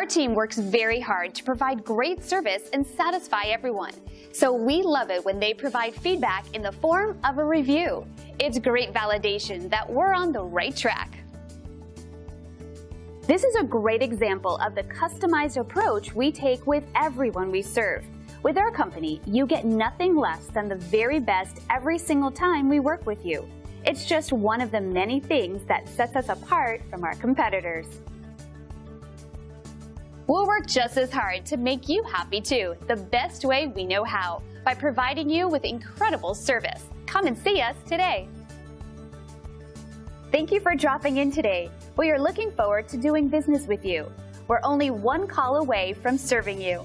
team works very hard to provide great service and satisfy everyone. So we love it when they provide feedback in the form of a review. It's great validation that we're on the right track. This is a great example of the customized approach we take with everyone we serve. With our company, you get nothing less than the very best every single time we work with you. It's just one of the many things that sets us apart from our competitors. We'll work just as hard to make you happy too, the best way we know how, by providing you with incredible service. Come and see us today. Thank you for dropping in today. We are looking forward to doing business with you. We're only one call away from serving you.